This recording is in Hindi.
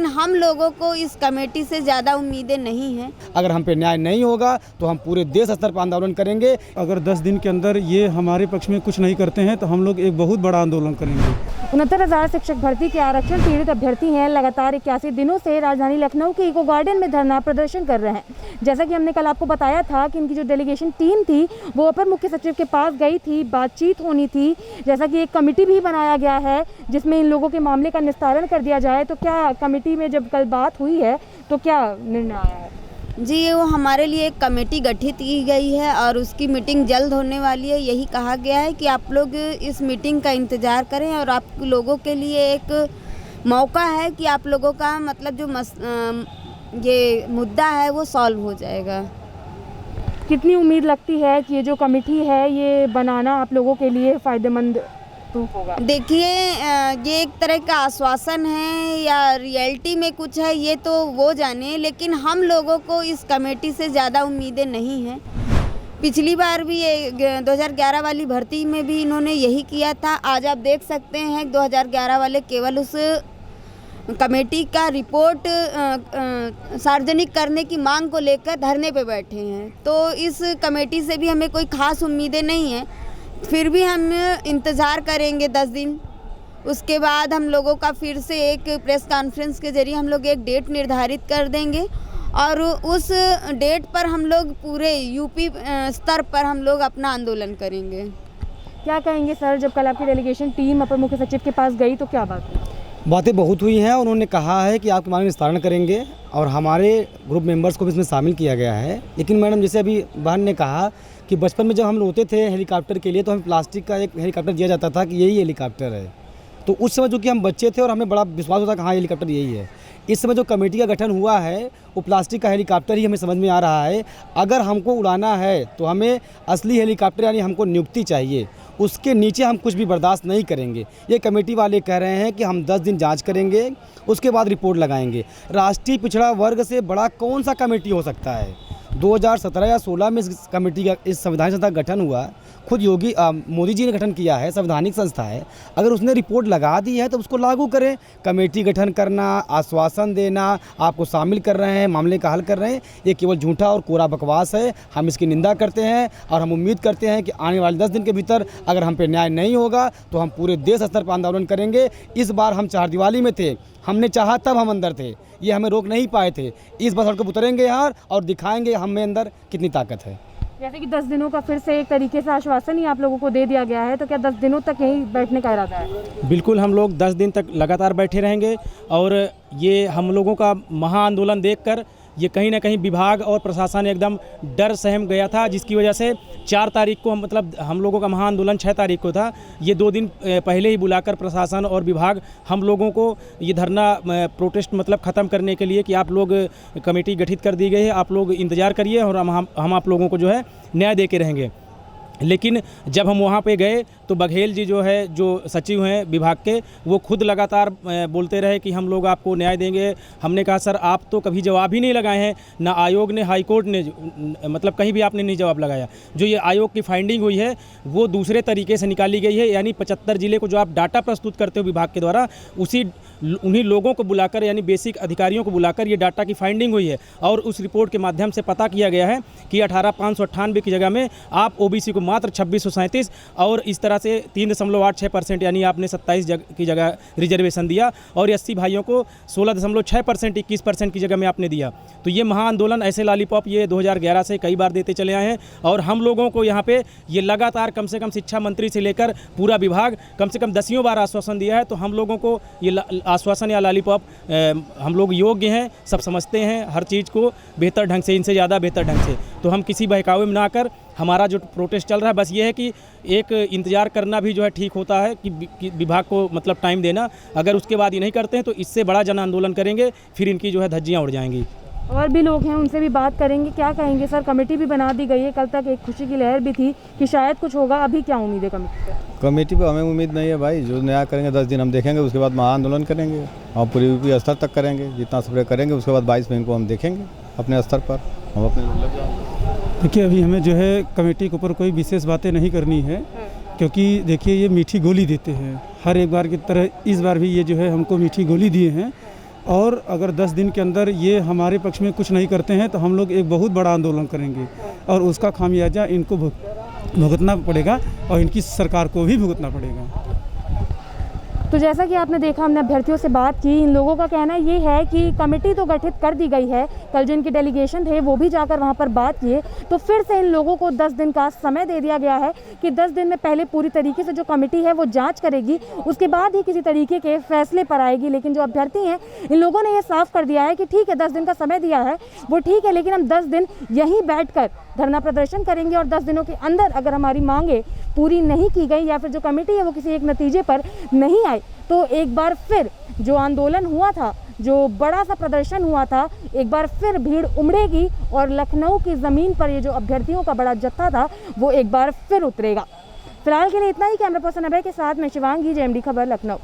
लेकिन हम लोगों को इस कमेटी से ज़्यादा उम्मीदें नहीं हैं। अगर हम पे न्याय नहीं होगा तो हम पूरे देश स्तर पर आंदोलन करेंगे। अगर 10 दिन के अंदर ये हमारे पक्ष में कुछ नहीं करते हैं तो हम लोग एक बहुत बड़ा आंदोलन करेंगे। 69,000 शिक्षक भर्ती के आरक्षण पीड़ित अभ्यर्थी हैं लगातार 81 दिनों से राजधानी लखनऊ के इको गार्डन में धरना प्रदर्शन कर रहे हैं। जैसा कि हमने कल आपको बताया था कि इनकी जो डेलीगेशन टीम थी वो अपर मुख्य सचिव के पास गई थी, बातचीत होनी थी। जैसा कि एक कमेटी भी बनाया गया है जिसमें इन लोगों के मामले का निस्तारण कर दिया जाए। तो क्या कमेटी में जब कल बात हुई है तो क्या निर्णय आया है? जी, वो हमारे लिए एक कमेटी गठित की गई है और उसकी मीटिंग जल्द होने वाली है। यही कहा गया है कि आप लोग इस मीटिंग का इंतज़ार करें और आप लोगों के लिए एक मौका है कि आप लोगों का मतलब जो ये मुद्दा है वो सॉल्व हो जाएगा। कितनी उम्मीद लगती है कि ये जो कमेटी है ये बनाना आप लोगों के लिए फ़ायदेमंद होगा? देखिए, ये एक तरह का आश्वासन है या रियलिटी में कुछ है ये तो वो जाने, लेकिन हम लोगों को इस कमेटी से ज़्यादा उम्मीदें नहीं हैं। पिछली बार भी 2011 वाली भर्ती में भी इन्होंने यही किया था। आज आप देख सकते हैं 2011 वाले केवल उस कमेटी का रिपोर्ट सार्वजनिक करने की मांग को लेकर धरने पे बैठे हैं। तो इस कमेटी से भी हमें कोई ख़ास उम्मीदें नहीं हैं। फिर भी हम इंतज़ार करेंगे 10 दिन। उसके बाद हम लोगों का फिर से एक प्रेस कॉन्फ्रेंस के ज़रिए हम लोग एक डेट निर्धारित कर देंगे और उस डेट पर हम लोग पूरे यूपी स्तर पर हम लोग अपना आंदोलन करेंगे। क्या कहेंगे सर, जब कल आपकी डेलीगेशन टीम अपर मुख्य सचिव के पास गई तो क्या बात हुई? बातें बहुत हुई हैं। उन्होंने कहा है कि आपके मांग निस्तारण करेंगे और हमारे ग्रुप मेंबर्स को भी इसमें शामिल किया गया है। लेकिन मैडम, जैसे अभी बहन ने कहा कि बचपन में जब हम रोते थे हेलीकॉप्टर के लिए तो हमें प्लास्टिक का एक हेलीकॉप्टर दिया जाता था कि यही हेलीकॉप्टर है। तो उस समय जो कि हम बच्चे थे और हमें बड़ा विश्वास होता कि हाँ हेलीकॉप्टर यही है। इस समय जो कमेटी का गठन हुआ है वो प्लास्टिक का हेलीकॉप्टर ही हमें समझ में आ रहा है। अगर हमको उड़ाना है तो हमें असली हेलीकॉप्टर यानी हमको नियुक्ति चाहिए, उसके नीचे हम कुछ भी बर्दाश्त नहीं करेंगे। ये कमेटी वाले कह रहे हैं कि हम 10 दिन जांच करेंगे, उसके बाद रिपोर्ट लगाएंगे। राष्ट्रीय पिछड़ा वर्ग से बड़ा कौन सा कमेटी हो सकता है? 2017 या 16 में इस कमेटी का, इस संवैधानिक संस्था का गठन हुआ। खुद मोदी जी ने गठन किया है, संवैधानिक संस्था है। अगर उसने रिपोर्ट लगा दी है तो उसको लागू करें। कमेटी गठन करना, आश्वासन देना, आपको शामिल कर रहे हैं, मामले का हल कर रहे हैं, ये केवल झूठा और कोरा बकवास है। हम इसकी निंदा करते हैं और हम उम्मीद करते हैं कि आने वाले 10 दिन के भीतर अगर हम पे न्याय नहीं होगा तो हम पूरे देश स्तर पर आंदोलन करेंगे। इस बार हम चारदीवारी में थे, हमने चाहा तब हम अंदर थे, ये हमें रोक नहीं पाए थे। इस बार सड़क पर उतरेंगे यार और दिखाएंगे हम में अंदर कितनी ताकत है। जैसे कि 10 दिनों का फिर से एक तरीके से आश्वासन ही आप लोगों को दे दिया गया है, तो क्या 10 दिनों तक यहीं बैठने का इरादा है? बिल्कुल, हम लोग 10 दिन तक लगातार बैठे रहेंगे और ये हम लोगों का महा आंदोलन देखकर ये कहीं ना कहीं विभाग और प्रशासन एकदम डर सहम गया था, जिसकी वजह से 4 तारीख को हम लोगों का महा आंदोलन 6 तारीख को था। ये 2 दिन पहले ही बुलाकर प्रशासन और विभाग हम लोगों को ये धरना प्रोटेस्ट ख़त्म करने के लिए कि आप लोग कमेटी गठित कर दी गई है, आप लोग इंतज़ार करिए और हम आप लोगों को जो है न्याय दे के रहेंगे। लेकिन जब हम वहाँ पे गए तो बघेल जी जो है, जो सचिव हैं विभाग के, वो खुद लगातार बोलते रहे कि हम लोग आपको न्याय देंगे। हमने कहा सर आप तो कभी जवाब ही नहीं लगाए हैं, ना आयोग ने, हाई कोर्ट ने, कहीं भी आपने नहीं जवाब लगाया। जो ये आयोग की फाइंडिंग हुई है वो दूसरे तरीके से निकाली गई है, यानी 75 जिले को जो आप डाटा प्रस्तुत करते हो विभाग के द्वारा, उन्हीं लोगों को बुलाकर यानी बेसिक अधिकारियों को बुलाकर ये डाटा की फाइंडिंग हुई है और उस रिपोर्ट के माध्यम से पता किया गया है कि 18,598 की जगह में आप ओबीसी को मात्र 2637 और इस तरह से 3.86% यानी आपने 27 की जगह रिजर्वेशन दिया और 80 भाइयों को 16.6% 21% की जगह में आपने दिया। तो ये महा आंदोलन ऐसे लॉलीपॉप ये 2011 से कई बार देते चले आए हैं और हम लोगों को यहाँ पे ये लगातार कम से कम शिक्षा मंत्री से लेकर पूरा विभाग कम से कम 10 बार आश्वासन दिया है। तो हम लोगों को ये आश्वासन या लॉलीपॉप हम लोग योग्य हैं, सब समझते हैं हर चीज़ को बेहतर ढंग से, इनसे ज़्यादा बेहतर ढंग से। तो हम किसी बहकावे में ना आकर हमारा जो प्रोटेस्ट चल रहा है बस ये है कि एक इंतज़ार करना भी जो है ठीक होता है कि विभाग को टाइम देना। अगर उसके बाद ये नहीं करते हैं तो इससे बड़ा जन आंदोलन करेंगे, फिर इनकी जो है धज्जियाँ उड़ जाएंगी। और भी लोग हैं, उनसे भी बात करेंगे। क्या कहेंगे सर, कमेटी भी बना दी गई है, कल तक एक खुशी की लहर भी थी कि शायद कुछ होगा, अभी क्या उम्मीद है कमेटी पे? कमेटी पे हमें उम्मीद नहीं है भाई। जो नया करेंगे 10 दिन हम देखेंगे, उसके बाद महा आंदोलन करेंगे और पूरे यूपी स्तर तक करेंगे। जितना स्प्रे करेंगे उसके बाद 22 मई को हम देखेंगे अपने स्तर पर, हम अपने लग जाएंगे। देखिए, अभी हमें जो है कमेटी के ऊपर कोई विशेष बातें नहीं करनी है, क्योंकि देखिए ये मीठी गोली देते हैं हर एक बार की तरह। इस बार भी ये जो है हमको मीठी गोली दिए हैं और अगर 10 दिन के अंदर ये हमारे पक्ष में कुछ नहीं करते हैं तो हम लोग एक बहुत बड़ा आंदोलन करेंगे और उसका खामियाजा इनको भुगतना पड़ेगा और इनकी सरकार को भी भुगतना पड़ेगा। तो जैसा कि आपने देखा, हमने अभ्यर्थियों से बात की। इन लोगों का कहना ये है कि कमेटी तो गठित कर दी गई है, कल जो इनके डेलीगेशन थे वो भी जाकर वहां पर बात किए, तो फिर से इन लोगों को 10 दिन का समय दे दिया गया है कि 10 दिन में पहले पूरी तरीके से जो कमेटी है वो जांच करेगी, उसके बाद ही किसी तरीके के फैसले पर आएगी। लेकिन जो अभ्यर्थी हैं, इन लोगों ने ये साफ कर दिया है कि ठीक है, 10 दिन का समय दिया है वो ठीक है, लेकिन हम 10 दिन यहीं बैठ कर धरना प्रदर्शन करेंगे और 10 दिनों के अंदर अगर हमारी मांगे पूरी नहीं की गई या फिर जो कमेटी है वो किसी एक नतीजे पर नहीं आई, तो एक बार फिर जो आंदोलन हुआ था, जो बड़ा सा प्रदर्शन हुआ था, एक बार फिर भीड़ उमड़ेगी और लखनऊ की ज़मीन पर ये जो अभ्यर्थियों का बड़ा जत्था था वो एक बार फिर उतरेगा। फिलहाल के लिए इतना ही। कैमरा पर्सन अभय के साथ मैं शिवांगी, JMD खबर, लखनऊ।